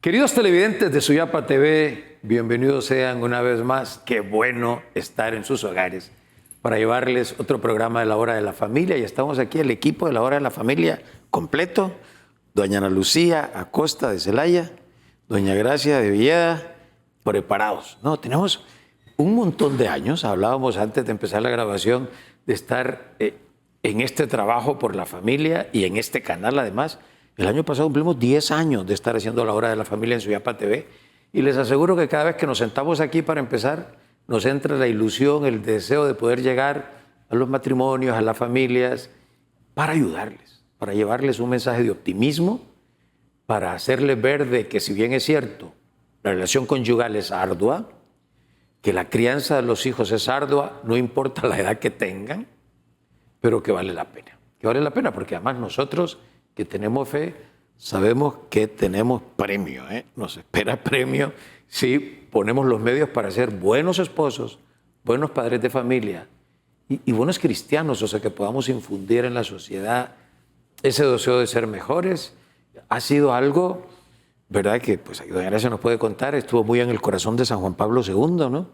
Queridos televidentes de Suyapa TV, bienvenidos sean una vez más. Qué bueno estar en sus hogares para llevarles otro programa de la Hora de la Familia. Y estamos aquí, el equipo de la Hora de la Familia completo. Doña Ana Lucía Acosta de Celaya, doña Gracia de Villeda, preparados. No, tenemos un montón de años, hablábamos antes de empezar la grabación, de estar en este trabajo por la familia y en este canal además. El año pasado cumplimos 10 años de estar haciendo la Hora de la Familia en Suyapa TV y les aseguro que cada vez que nos sentamos aquí para empezar, nos entra la ilusión, el deseo de poder llegar a los matrimonios, a las familias, para ayudarles, para llevarles un mensaje de optimismo, para hacerles ver de que si bien es cierto, la relación conyugal es ardua, que la crianza de los hijos es ardua, no importa la edad que tengan, pero que vale la pena. Que vale la pena porque además nosotros que tenemos fe, sabemos que tenemos premio, ¿eh? Nos espera premio si ponemos los medios para ser buenos esposos, buenos padres de familia y buenos cristianos, o sea, que podamos infundir en la sociedad ese deseo de ser mejores. Ha sido algo, ¿verdad? Que pues doña Gracia nos puede contar, estuvo muy en el corazón de San Juan Pablo II, ¿no?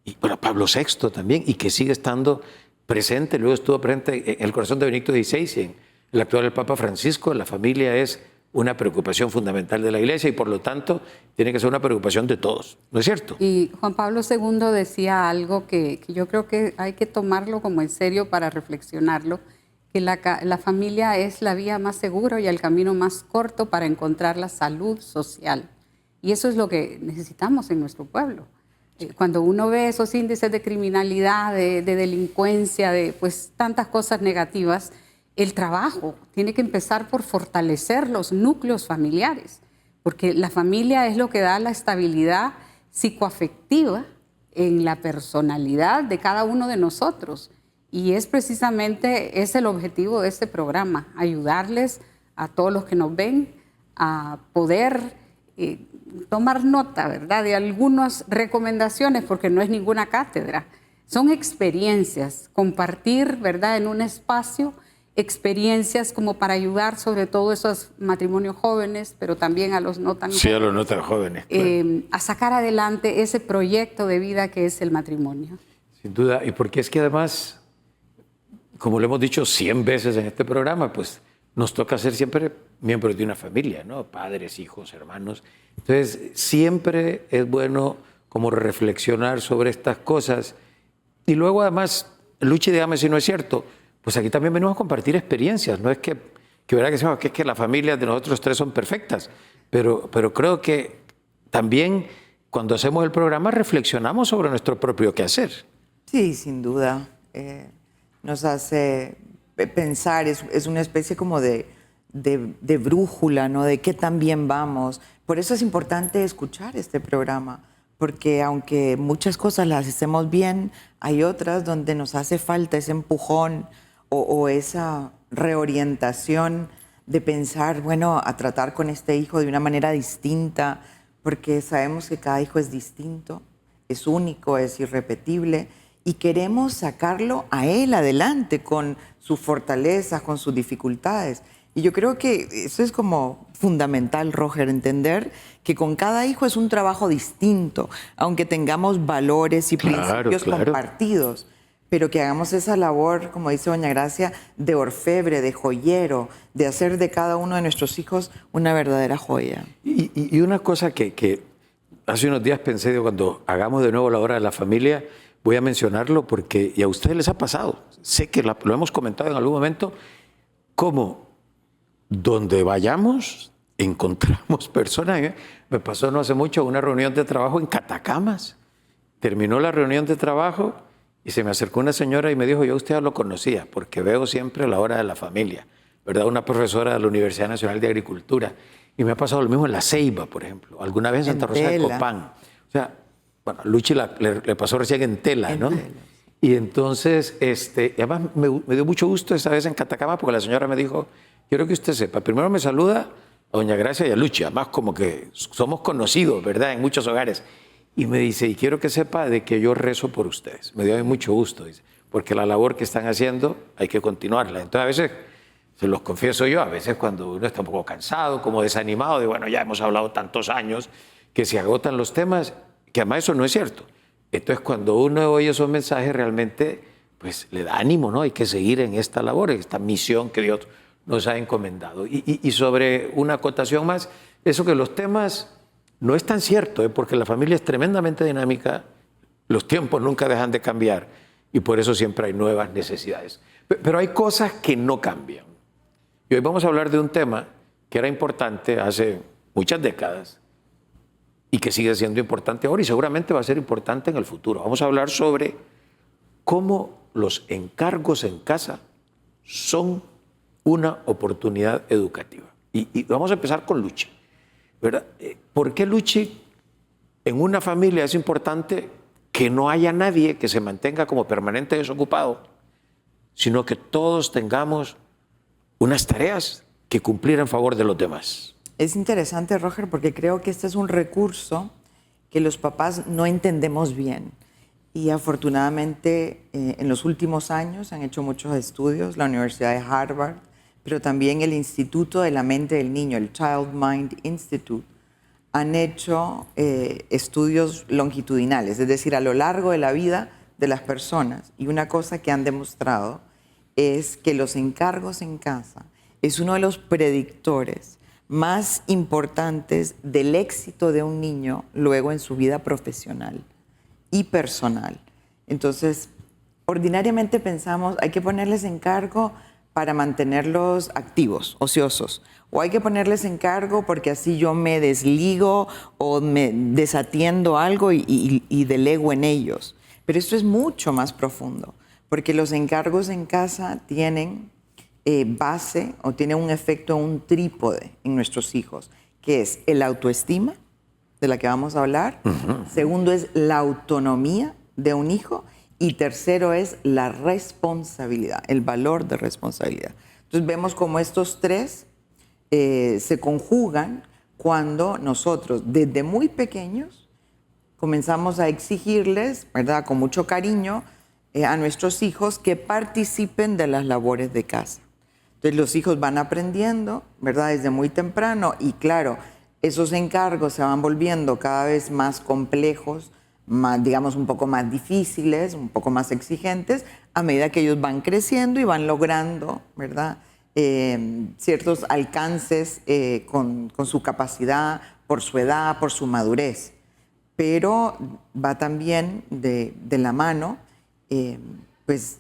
Y bueno, Pablo VI también, y que sigue estando presente, luego estuvo presente en el corazón de Benedicto XVI y en el actual el Papa Francisco. La familia es una preocupación fundamental de la Iglesia y por lo tanto tiene que ser una preocupación de todos, ¿no es cierto? Y Juan Pablo II decía algo que yo creo que hay que tomarlo como en serio para reflexionarlo, que la familia es la vía más segura y el camino más corto para encontrar la salud social. Y eso es lo que necesitamos en nuestro pueblo. Cuando uno ve esos índices de criminalidad, de delincuencia, de pues tantas cosas negativas, el trabajo tiene que empezar por fortalecer los núcleos familiares, porque la familia es lo que da la estabilidad psicoafectiva en la personalidad de cada uno de nosotros. Y es precisamente ese el objetivo de este programa, ayudarles a todos los que nos ven a poder tomar nota, ¿verdad?, de algunas recomendaciones, porque no es ninguna cátedra, son experiencias, compartir, ¿verdad?, en un espacio experiencias como para ayudar sobre todo a esos matrimonios jóvenes, pero también a los no tan jóvenes. Sí, a los no tan jóvenes. Claro. A sacar adelante ese proyecto de vida que es el matrimonio. Sin duda, y porque es que además, como lo hemos dicho 100 veces en este programa, pues nos toca ser siempre miembros de una familia, ¿no? Padres, hijos, hermanos. Entonces, siempre es bueno como reflexionar sobre estas cosas. Y luego además, Luchi, dígame si no es cierto, pues aquí también venimos a compartir experiencias. No es que verdad que es que las familias de nosotros tres son perfectas, pero creo que también cuando hacemos el programa reflexionamos sobre nuestro propio quehacer. Sí, sin duda. Nos hace pensar, es una especie como de brújula, ¿no? De qué tan bien vamos. Por eso es importante escuchar este programa, porque aunque muchas cosas las hacemos bien, hay otras donde nos hace falta ese empujón o esa reorientación de pensar, bueno, a tratar con este hijo de una manera distinta, porque sabemos que cada hijo es distinto, es único, es irrepetible, y queremos sacarlo a él adelante con sus fortalezas, con sus dificultades. Y yo creo que eso es como fundamental, Roger, entender que con cada hijo es un trabajo distinto, aunque tengamos valores y principios compartidos, pero que hagamos esa labor, como dice doña Gracia, de orfebre, de joyero, de hacer de cada uno de nuestros hijos una verdadera joya. Y una cosa que hace unos días pensé, de cuando hagamos de nuevo la Hora de la Familia, voy a mencionarlo porque y a ustedes les ha pasado, sé que lo hemos comentado en algún momento, como donde vayamos encontramos personas. Me pasó no hace mucho una reunión de trabajo en Catacamas. Terminó la reunión de trabajo y se me acercó una señora y me dijo, yo a usted ya lo conocía porque veo siempre la Hora de la Familia, ¿verdad? Una profesora de la Universidad Nacional de Agricultura. Y me ha pasado lo mismo en La Ceiba, por ejemplo, alguna vez en Santa Rosa de Copán. O sea, bueno, a Luchi le pasó recién en Tela, ¿no? Y entonces, además me dio mucho gusto esa vez en Catacamas porque la señora me dijo, quiero que usted sepa, primero me saluda a doña Gracia y a Luchi, además como que somos conocidos, ¿verdad?, en muchos hogares. Y me dice, y quiero que sepa de que yo rezo por ustedes. Me dio mucho gusto, dice, porque la labor que están haciendo hay que continuarla. Entonces a veces se los confieso yo, a veces cuando uno está un poco cansado, como desanimado, de bueno, ya hemos hablado tantos años, que se agotan los temas, que además eso no es cierto. Entonces, cuando uno oye esos mensajes, realmente pues le da ánimo, ¿no? Hay que seguir en esta labor, en esta misión que Dios nos ha encomendado. Y sobre una acotación más, eso que los temas no es tan cierto, porque la familia es tremendamente dinámica, los tiempos nunca dejan de cambiar y por eso siempre hay nuevas necesidades. Pero hay cosas que no cambian. Y hoy vamos a hablar de un tema que era importante hace muchas décadas y que sigue siendo importante ahora y seguramente va a ser importante en el futuro. Vamos a hablar sobre cómo los encargos en casa son una oportunidad educativa. Y vamos a empezar con Luchi, ¿verdad? ¿Por qué, Luchi, en una familia es importante que no haya nadie que se mantenga como permanente desocupado, sino que todos tengamos unas tareas que cumplir en favor de los demás? Es interesante, Roger, porque creo que este es un recurso que los papás no entendemos bien. Y afortunadamente en los últimos años han hecho muchos estudios, la Universidad de Harvard, pero también el Instituto de la Mente del Niño, el Child Mind Institute, han hecho estudios longitudinales, es decir, a lo largo de la vida de las personas. Y una cosa que han demostrado es que los encargos en casa es uno de los predictores más importantes del éxito de un niño luego en su vida profesional y personal. Entonces, ordinariamente pensamos, hay que ponerles encargo para mantenerlos activos, ociosos, o hay que ponerles encargo porque así yo me desligo o me desatiendo algo y delego en ellos. Pero esto es mucho más profundo, porque los encargos en casa tienen base o tienen un efecto, un trípode en nuestros hijos, que es el autoestima, de la que vamos a hablar. Segundo es la autonomía de un hijo. Y tercero es la responsabilidad, el valor de responsabilidad. Entonces vemos cómo estos tres se conjugan cuando nosotros, desde muy pequeños, comenzamos a exigirles, ¿verdad?, con mucho cariño, a nuestros hijos que participen de las labores de casa. Entonces los hijos van aprendiendo, ¿verdad?, desde muy temprano, y claro, esos encargos se van volviendo cada vez más complejos, más, digamos, un poco más difíciles, un poco más exigentes, a medida que ellos van creciendo y van logrando, ¿verdad?, ciertos alcances con su capacidad, por su edad, por su madurez. Pero va también de la mano, pues,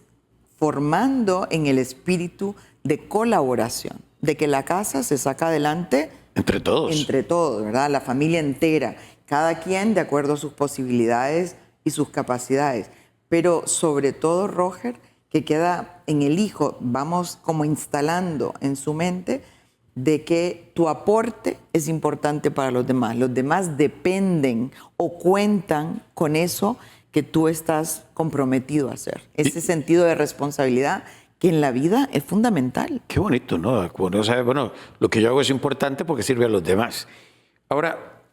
formando en el espíritu de colaboración, de que la casa se saca adelante entre todos. Entre todos, ¿verdad? La familia entera. Cada quien de acuerdo a sus posibilidades y sus capacidades. Pero sobre todo, Roger, que queda en el hijo, vamos como instalando en su mente de que tu aporte es importante para los demás. Los demás dependen o cuentan con eso que tú estás comprometido a hacer. Ese sentido de responsabilidad que en la vida es fundamental. Qué bonito, ¿no? O sea, bueno, lo que yo hago es importante porque sirve a los demás. Ahora,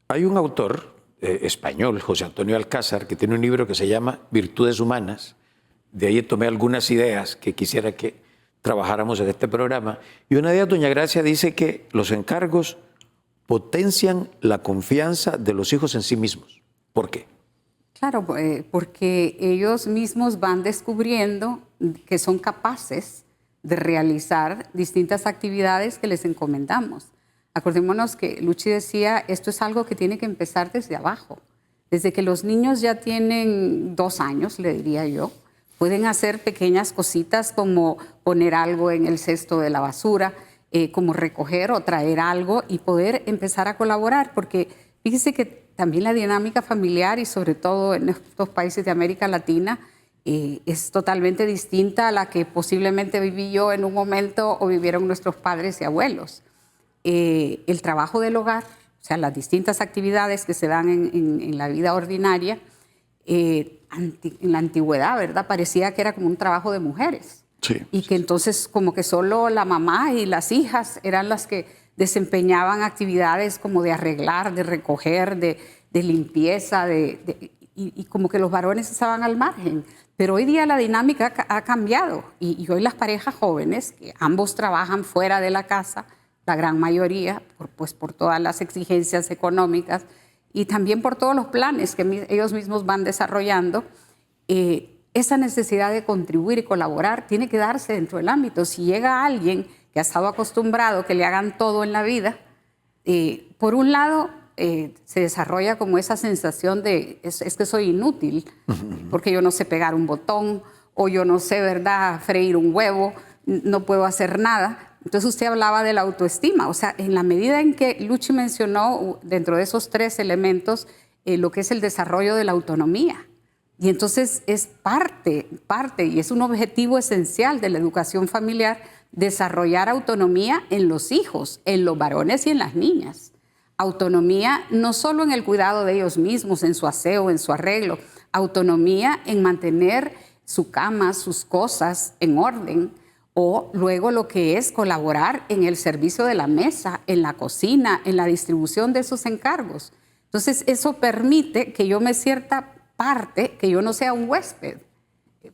hay un autor español, José Antonio Alcázar, que tiene un libro que se llama Virtudes Humanas. De ahí tomé algunas ideas que quisiera que trabajáramos en este programa. Y una de ellas, doña Gracia, dice que los encargos potencian la confianza de los hijos en sí mismos. ¿Por qué? Claro, porque ellos mismos van descubriendo que son capaces de realizar distintas actividades que les encomendamos. Acordémonos que Luchi decía, esto es algo que tiene que empezar desde abajo. Desde que los niños ya tienen 2 años, le diría yo, pueden hacer pequeñas cositas como poner algo en el cesto de la basura, como recoger o traer algo y poder empezar a colaborar, porque fíjese que también la dinámica familiar y sobre todo en estos países de América Latina es totalmente distinta a la que posiblemente viví yo en un momento o vivieron nuestros padres y abuelos. El trabajo del hogar, o sea, las distintas actividades que se dan en la vida ordinaria, en la antigüedad, ¿verdad? Parecía que era como un trabajo de mujeres. Sí. Y que entonces como que solo la mamá y las hijas eran las que desempeñaban actividades como de arreglar, de recoger, de limpieza, y y como que los varones estaban al margen. Pero hoy día la dinámica ha cambiado y hoy las parejas jóvenes, que ambos trabajan fuera de la casa, la gran mayoría, por todas las exigencias económicas y también por todos los planes que ellos mismos van desarrollando, esa necesidad de contribuir y colaborar tiene que darse dentro del ámbito. Si llega alguien que ha estado acostumbrado que le hagan todo en la vida, por un lado se desarrolla como esa sensación de es que soy inútil, porque yo no sé pegar un botón o yo no sé, ¿verdad?, freír un huevo, no puedo hacer nada. Entonces usted hablaba de la autoestima, o sea, en la medida en que Luchi mencionó dentro de esos 3 elementos lo que es el desarrollo de la autonomía. Y entonces es parte y es un objetivo esencial de la educación familiar desarrollar autonomía en los hijos, en los varones y en las niñas. Autonomía no solo en el cuidado de ellos mismos, en su aseo, en su arreglo, autonomía en mantener su cama, sus cosas en orden, o luego lo que es colaborar en el servicio de la mesa, en la cocina, en la distribución de esos encargos. Entonces eso permite que yo me sienta parte, que yo no sea un huésped,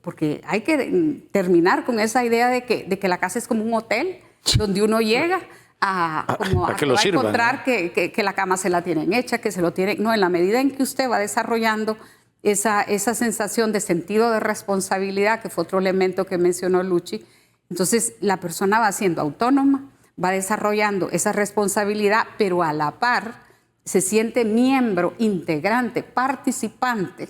porque hay que terminar con esa idea de que la casa es como un hotel donde uno llega a que lo sirvan, encontrar, ¿no? que la cama se la tienen hecha, que se lo tienen... No, en la medida en que usted va desarrollando esa sensación de sentido de responsabilidad, que fue otro elemento que mencionó Luchi, entonces la persona va siendo autónoma, va desarrollando esa responsabilidad, pero a la par se siente miembro, integrante, participante,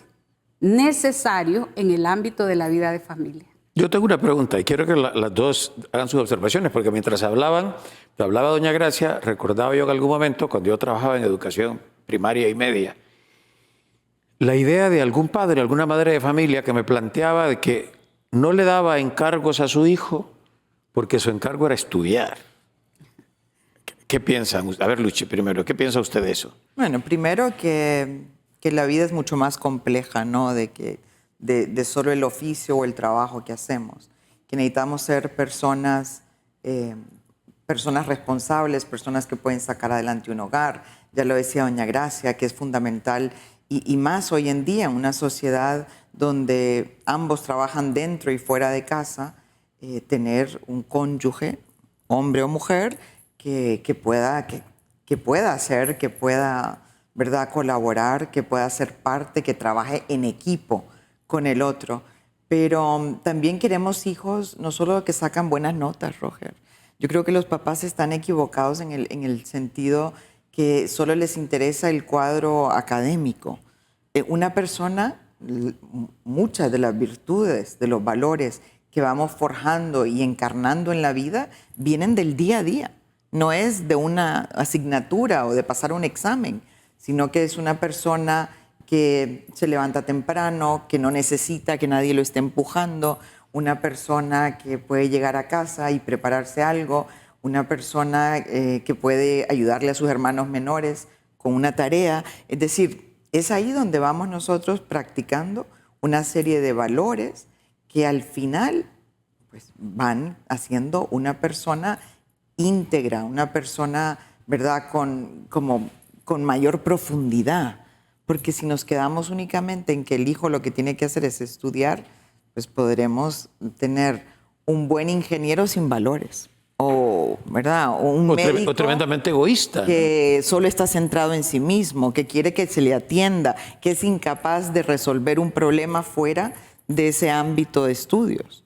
necesario en el ámbito de la vida de familia. Yo tengo una pregunta y quiero que las dos hagan sus observaciones, porque mientras hablaba doña Gracia, recordaba yo en algún momento, cuando yo trabajaba en educación primaria y media, la idea de algún padre, alguna madre de familia que me planteaba de que no le daba encargos a su hijo porque su encargo era estudiar. ¿Qué piensan? A ver, Luchi, primero, ¿qué piensa usted de eso? Bueno, primero que la vida es mucho más compleja, ¿no? De solo el oficio o el trabajo que hacemos. Que necesitamos ser personas responsables, personas que pueden sacar adelante un hogar. Ya lo decía doña Gracia, que es fundamental y más hoy en día en una sociedad donde ambos trabajan dentro y fuera de casa, tener un cónyuge, hombre o mujer, que pueda hacer, que pueda, ¿verdad?, colaborar, que pueda ser parte, que trabaje en equipo con el otro. Pero también queremos hijos no solo que sacan buenas notas, Roger. Yo creo que los papás están equivocados en el sentido que solo les interesa el cuadro académico. Una persona, muchas de las virtudes, de los valores que vamos forjando y encarnando en la vida, vienen del día a día. No es de una asignatura o de pasar un examen, sino que es una persona que se levanta temprano, que no necesita que nadie lo esté empujando, una persona que puede llegar a casa y prepararse algo, una persona que puede ayudarle a sus hermanos menores con una tarea. Es decir, es ahí donde vamos nosotros practicando una serie de valores que al final pues, van haciendo una persona íntegra, una persona, ¿verdad?, con mayor profundidad. Porque si nos quedamos únicamente en que el hijo lo que tiene que hacer es estudiar, pues podremos tener un buen ingeniero sin valores. O, ¿verdad?, o un médico tremendamente egoísta, que solo está centrado en sí mismo, que quiere que se le atienda, que es incapaz de resolver un problema fuera de ese ámbito de estudios.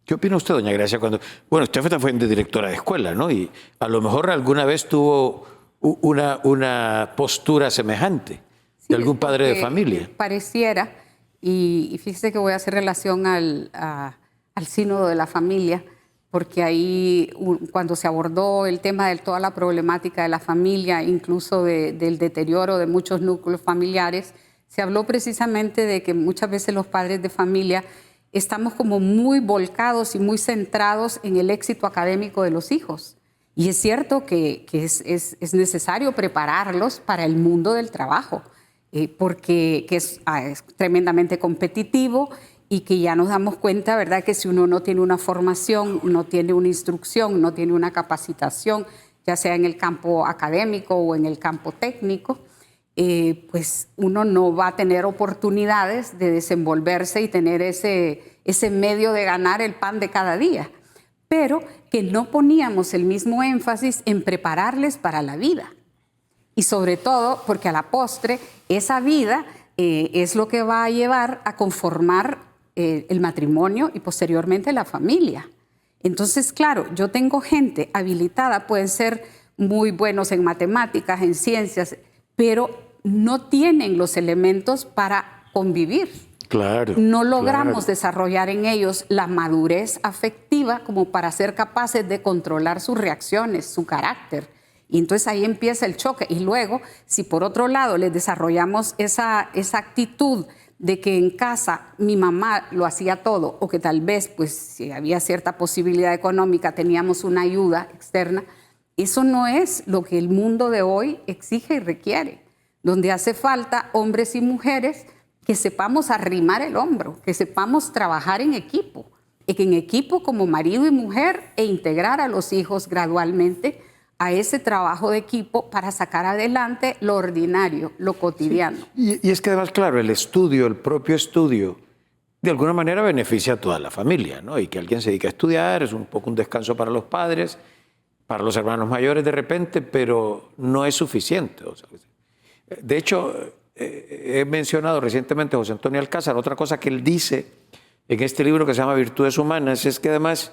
¿Qué opina usted, doña Gracia? Bueno, usted fue directora de escuela, ¿no? Y a lo mejor alguna vez tuvo una postura semejante de algún padre de familia. Pareciera, y fíjese que voy a hacer relación al sínodo de la familia, porque ahí cuando se abordó el tema de toda la problemática de la familia, incluso del deterioro de muchos núcleos familiares, se habló precisamente de que muchas veces los padres de familia estamos como muy volcados y muy centrados en el éxito académico de los hijos. Y es cierto que es necesario prepararlos para el mundo del trabajo, porque es tremendamente competitivo y que ya nos damos cuenta, ¿verdad?, que si uno no tiene una formación, no tiene una instrucción, no tiene una capacitación, ya sea en el campo académico o en el campo técnico, pues uno no va a tener oportunidades de desenvolverse y tener ese medio de ganar el pan de cada día. Pero que no poníamos el mismo énfasis en prepararles para la vida. Y sobre todo porque a la postre esa vida es lo que va a llevar a conformar el matrimonio y posteriormente la familia. Entonces, claro, yo tengo gente habilitada, pueden ser muy buenos en matemáticas, en ciencias, pero no tienen los elementos para convivir. Claro. No logramos desarrollar en ellos la madurez afectiva como para ser capaces de controlar sus reacciones, su carácter. Y entonces ahí empieza el choque. Y luego, si por otro lado les desarrollamos esa actitud de que en casa mi mamá lo hacía todo, o que tal vez, pues, si había cierta posibilidad económica, teníamos una ayuda externa, eso no es lo que el mundo de hoy exige y requiere, donde hace falta hombres y mujeres que sepamos arrimar el hombro, que sepamos trabajar en equipo como marido y mujer, e integrar a los hijos gradualmente a ese trabajo de equipo para sacar adelante lo ordinario, lo cotidiano. Sí. Y es que además, claro, el propio estudio, de alguna manera beneficia a toda la familia, ¿no? Y que alguien se dedique a estudiar es un poco un descanso para los padres, para los hermanos mayores de repente, pero no es suficiente. O sea, de hecho, he mencionado recientemente a José Antonio Alcázar, otra cosa que él dice en este libro que se llama Virtudes Humanas, es que además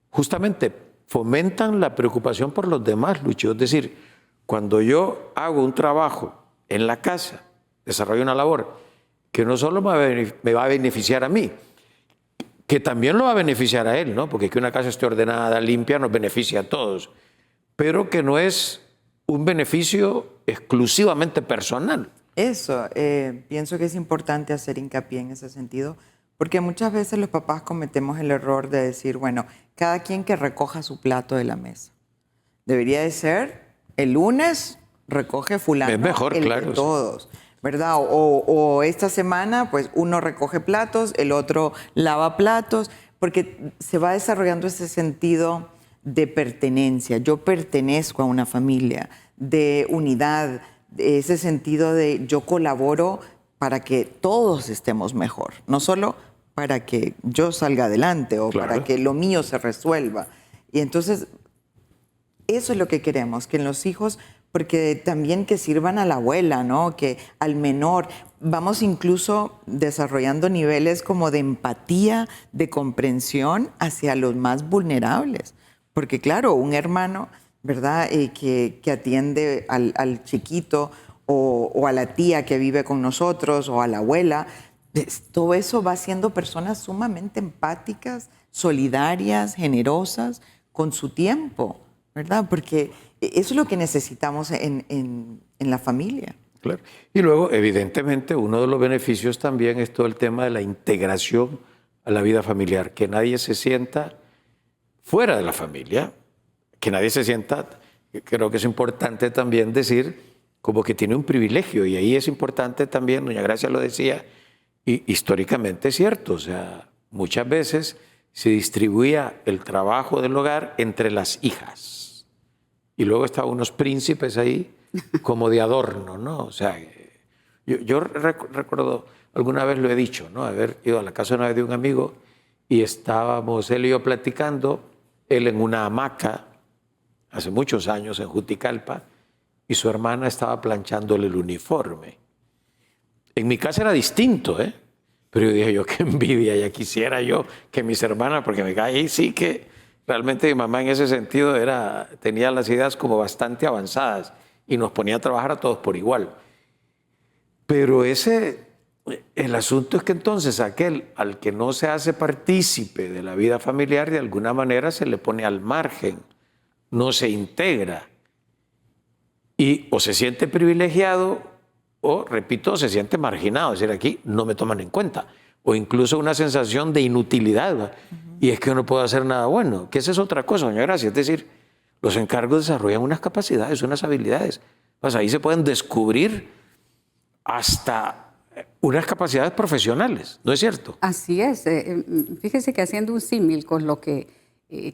justamente fomentan la preocupación por los demás, Lucho. Es decir, cuando yo hago un trabajo en la casa, desarrollo una labor que no solo me va a beneficiar a mí, que también lo va a beneficiar a él, ¿no? Porque que una casa esté ordenada, limpia, nos beneficia a todos, pero que no es un beneficio exclusivamente personal. Eso, pienso que es importante hacer hincapié en ese sentido, porque muchas veces los papás cometemos el error de decir, bueno, cada quien que recoja su plato de la mesa. Debería de ser, el lunes recoge fulano, es mejor, el claro, de todos, ¿verdad? O esta semana, pues uno recoge platos, el otro lava platos, porque se va desarrollando ese sentido de pertenencia. Yo pertenezco a una familia, de unidad, de ese sentido de yo colaboro para que todos estemos mejor, no solo para que yo salga adelante o para que lo mío se resuelva. Y entonces, eso es lo que queremos, que en los hijos, porque también que sirvan a la abuela, ¿no? Que al menor, vamos incluso desarrollando niveles como de empatía, de comprensión hacia los más vulnerables. Porque claro, un hermano, ¿verdad? Que atiende al chiquito o a la tía que vive con nosotros o a la abuela, todo eso va haciendo personas sumamente empáticas, solidarias, generosas con su tiempo, ¿verdad? Porque eso es lo que necesitamos en la familia. Claro. Y luego, evidentemente, uno de los beneficios también es todo el tema de la integración a la vida familiar, que nadie se sienta fuera de la familia, que nadie se sienta, creo que es importante también decir, como que tiene un privilegio, y ahí es importante también, doña Gracia lo decía, y históricamente es cierto, o sea, muchas veces se distribuía el trabajo del hogar entre las hijas, y luego estaban unos príncipes ahí como de adorno, ¿no? O sea, yo recuerdo, alguna vez lo he dicho, ¿no? Haber ido a la casa una vez de un amigo y estábamos él y yo platicando, él en una hamaca, hace muchos años en Juticalpa, y su hermana estaba planchándole el uniforme. En mi casa era distinto, ¿eh? Pero yo dije, yo qué envidia, ya quisiera yo que mis hermanas, porque me cae ahí sí que realmente mi mamá en ese sentido tenía las ideas como bastante avanzadas y nos ponía a trabajar a todos por igual. Pero el asunto es que entonces aquel al que no se hace partícipe de la vida familiar, de alguna manera se le pone al margen, no se integra. Y o se siente privilegiado o, repito, se siente marginado. Es decir, aquí no me toman en cuenta. O incluso una sensación de inutilidad. ¿Va? Y es que no puedo hacer nada bueno. Que esa es otra cosa, doña Gracia. Es decir, los encargos desarrollan unas capacidades, unas habilidades. Pues ahí se pueden descubrir hasta unas capacidades profesionales. ¿No es cierto? Así es. Fíjese que haciendo un símil con lo que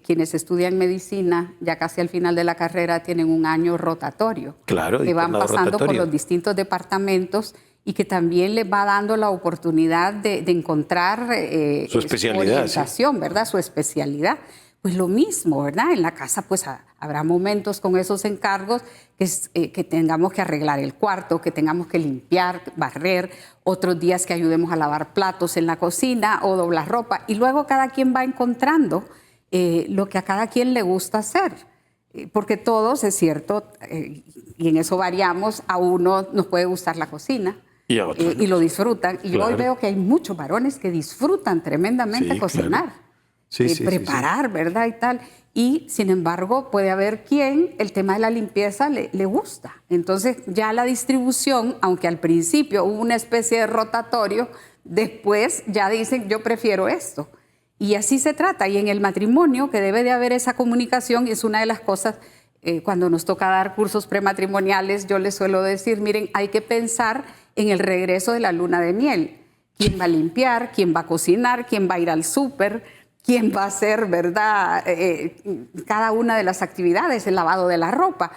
quienes estudian medicina, ya casi al final de la carrera, tienen un año rotatorio. Claro, que van internado pasando por rotatorio. los departamentos y que también les va dando la oportunidad de encontrar Su especialidad, orientación, ¿verdad? Su especialidad. Pues lo mismo, ¿verdad? En la casa pues habrá momentos con esos encargos que tengamos que arreglar el cuarto, que tengamos que limpiar, barrer, otros días que ayudemos a lavar platos en la cocina o doblar ropa. Y luego cada quien va encontrando lo que a cada quien le gusta hacer. Porque todos, es cierto, y en eso variamos, a uno nos puede gustar la cocina. Y a otros y lo disfrutan. Y Claro. hoy veo que hay muchos varones que disfrutan tremendamente Sí, cocinar. claro. Sí, Preparar, ¿verdad? Y tal. Y sin embargo, puede haber quien el tema de la limpieza le gusta. Entonces, ya la distribución, aunque al principio hubo una especie de rotatorio, después ya dicen, yo prefiero esto. Y así se trata. Y en el matrimonio, que debe de haber esa comunicación, es una de las cosas, cuando nos toca dar cursos prematrimoniales, yo les suelo decir, miren, hay que pensar en el regreso de la luna de miel. ¿Quién va a limpiar? ¿Quién va a cocinar? ¿Quién va a ir al súper? ¿Quién va a hacer, verdad, cada una de las actividades, el lavado de la ropa?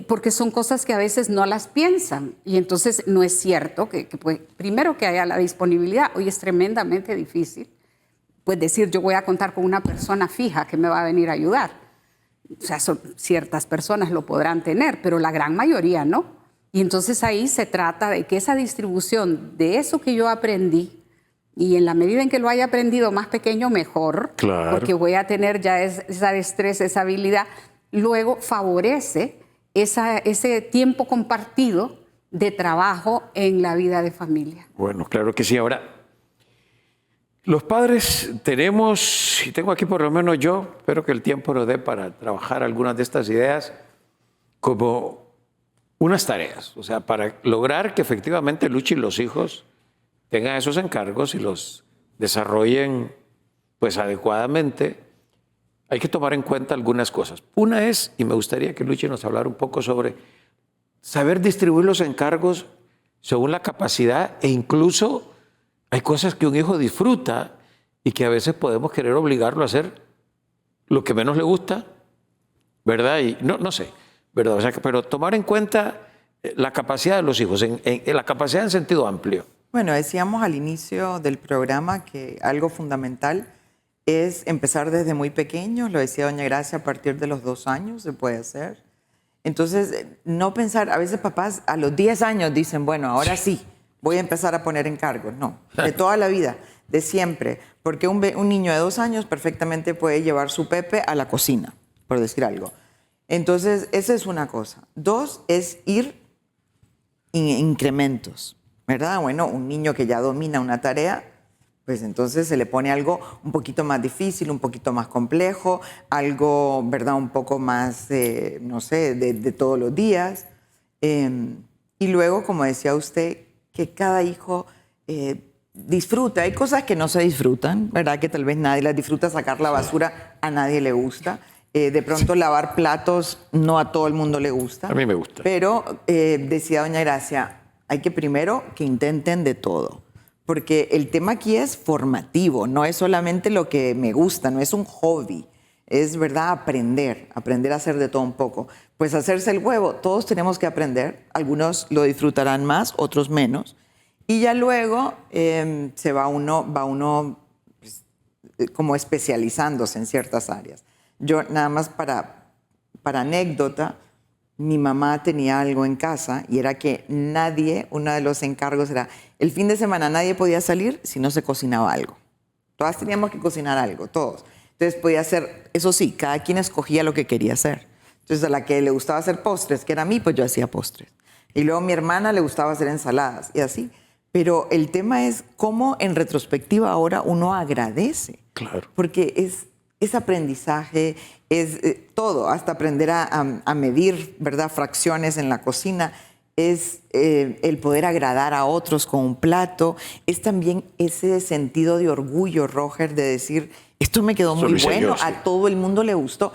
Porque son cosas que a veces no las piensan. Y entonces no es cierto que pues, primero que haya la disponibilidad. Hoy es tremendamente difícil pues decir yo voy a contar con una persona fija que me va a venir a ayudar. O sea, ciertas personas lo podrán tener, pero la gran mayoría no. Y entonces ahí se trata de que esa distribución de eso que yo aprendí, y en la medida en que lo haya aprendido más pequeño, mejor, Claro. porque voy a tener ya esa destreza, esa habilidad, luego favorece ese tiempo compartido de trabajo en la vida de familia. Bueno, claro que sí. Ahora, los padres tenemos, y tengo aquí por lo menos yo, espero que el tiempo nos dé para trabajar algunas de estas ideas, como unas tareas, o sea, para lograr que efectivamente Luchi y los hijos tengan esos encargos y los desarrollen pues adecuadamente, hay que tomar en cuenta algunas cosas. Una es, y me gustaría que Luchi nos hablara un poco sobre saber distribuir los encargos según la capacidad, e incluso hay cosas que un hijo disfruta y que a veces podemos querer obligarlo a hacer lo que menos le gusta, ¿verdad? Y no sé, ¿verdad? O sea, pero tomar en cuenta la capacidad de los hijos, en la capacidad en sentido amplio. Bueno, decíamos al inicio del programa que algo fundamental es empezar desde muy pequeños, lo decía doña Gracia, a partir de los 2 años se puede hacer. Entonces, no pensar, a veces papás a los 10 años dicen, bueno, ahora sí, voy a empezar a poner encargos. No, de toda la vida, de siempre. Porque un niño de 2 años perfectamente puede llevar su pepe a la cocina, por decir algo. Entonces, esa es una cosa. 2 es ir en incrementos, ¿verdad? Bueno, un niño que ya domina una tarea, pues entonces se le pone algo un poquito más difícil, un poquito más complejo, algo, ¿verdad? Un poco más, no sé, de todos los días. Y luego, como decía usted, que cada hijo disfruta. Hay cosas que no se disfrutan, ¿verdad? Que tal vez nadie las disfruta. Sacar la basura a nadie le gusta. De pronto lavar platos no a todo el mundo le gusta. A mí me gusta. Pero decía doña Gracia, hay que primero que intenten de todo. Porque el tema aquí es formativo, no es solamente lo que me gusta, no es un hobby. Es, ¿verdad?, aprender a hacer de todo un poco. Pues hacerse el huevo, todos tenemos que aprender. Algunos lo disfrutarán más, otros menos. Y ya luego se va uno pues, como especializándose en ciertas áreas. Yo, nada más para anécdota, mi mamá tenía algo en casa y era que uno de los encargos era, el fin de semana nadie podía salir si no se cocinaba algo. Todas teníamos que cocinar algo, todos. Entonces podía hacer, eso sí, cada quien escogía lo que quería hacer. Entonces a la que le gustaba hacer postres, que era a mí, pues yo hacía postres. Y luego a mi hermana le gustaba hacer ensaladas y así. Pero el tema es cómo en retrospectiva ahora uno agradece. Claro. Porque es aprendizaje, es todo, hasta aprender a medir, ¿verdad?, fracciones en la cocina, es el poder agradar a otros con un plato, es también ese sentido de orgullo, Roger, de decir, esto me quedó muy bueno, a todo el mundo le gustó.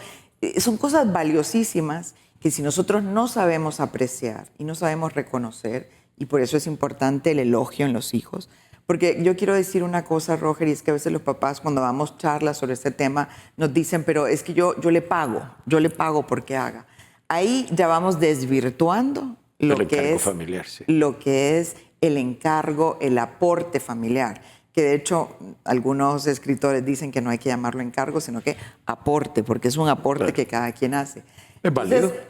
Son cosas valiosísimas que si nosotros no sabemos apreciar y no sabemos reconocer, y por eso es importante el elogio en los hijos, Porque yo quiero decir una cosa, Roger, y es que a veces los papás cuando damos charlas sobre este tema nos dicen, pero es que yo le pago porque haga. Ahí ya vamos desvirtuando lo que es familiar, sí. lo que es el encargo, el aporte familiar, que de hecho algunos escritores dicen que no hay que llamarlo encargo, sino que aporte, porque es un aporte que cada quien hace. Es válido. Entonces,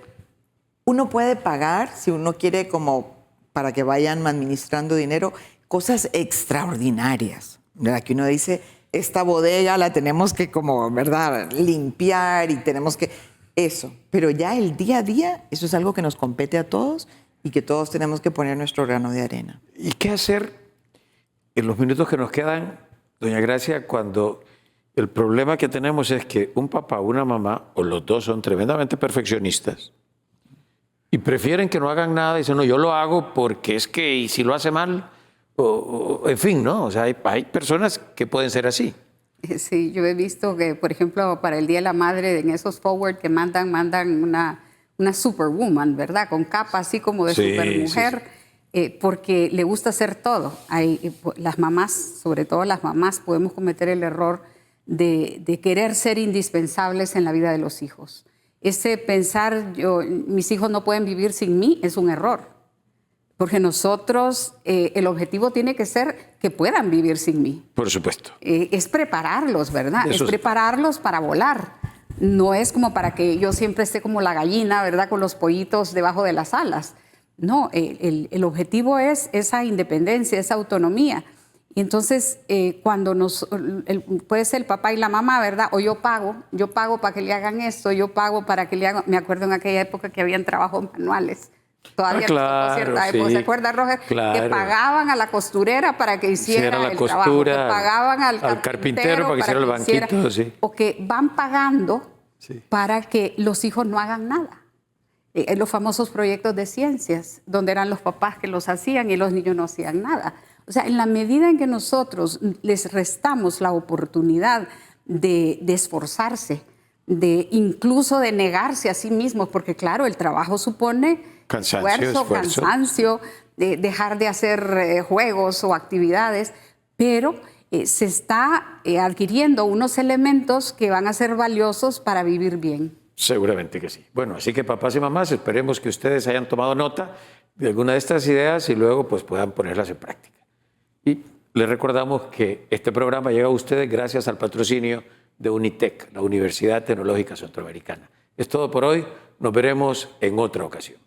uno puede pagar, si uno quiere, como para que vayan administrando dinero, cosas extraordinarias, ¿verdad? Que uno dice, esta bodega la tenemos que como, ¿verdad?, limpiar y tenemos que... Eso. Pero ya el día a día, eso es algo que nos compete a todos y que todos tenemos que poner nuestro grano de arena. ¿Y qué hacer en los minutos que nos quedan, doña Gracia, cuando el problema que tenemos es que un papá o una mamá, o los dos, son tremendamente perfeccionistas y prefieren que no hagan nada y dicen, no, yo lo hago porque es que, y si lo hace mal, en fin, ¿no? O sea, hay personas que pueden ser así. Sí, yo he visto que, por ejemplo, para el Día de la Madre, en esos forward que mandan una superwoman, ¿verdad? Con capa así como de supermujer, porque le gusta hacer todo. Las mamás, sobre todo las mamás, podemos cometer el error de querer ser indispensables en la vida de los hijos. Ese pensar, mis hijos no pueden vivir sin mí, es un error. Porque nosotros, el objetivo tiene que ser que puedan vivir sin mí. Por supuesto. Es prepararlos, ¿verdad? Eso es prepararlos para volar. No es como para que yo siempre esté como la gallina, ¿verdad? Con los pollitos debajo de las alas. No, el objetivo es esa independencia, esa autonomía. Y entonces, cuando puede ser el papá y la mamá, ¿verdad? O yo pago para que le hagan esto, yo pago para que le hagan... Me acuerdo en aquella época que habían trabajos manuales. Todavía claro, cierta época. sí, ¿Se acuerda, Roger? claro. Que pagaban a la costurera para que hiciera la el costura, trabajo. Que pagaban al carpintero para que hiciera el banquito. Sí. O que van pagando para que los hijos no hagan nada. Los famosos proyectos de ciencias, donde eran los papás que los hacían y los niños no hacían nada. O sea, en la medida en que nosotros les restamos la oportunidad de esforzarse, incluso de negarse a sí mismos, porque claro, el trabajo supone esfuerzo, cansancio, dejar de hacer juegos o actividades, pero se está adquiriendo unos elementos que van a ser valiosos para vivir bien. Seguramente que sí. Bueno, así que papás y mamás, esperemos que ustedes hayan tomado nota de alguna de estas ideas y luego pues puedan ponerlas en práctica. Y les recordamos que este programa llega a ustedes gracias al patrocinio de UNITEC, la Universidad Tecnológica Centroamericana. Es todo por hoy. Nos veremos en otra ocasión.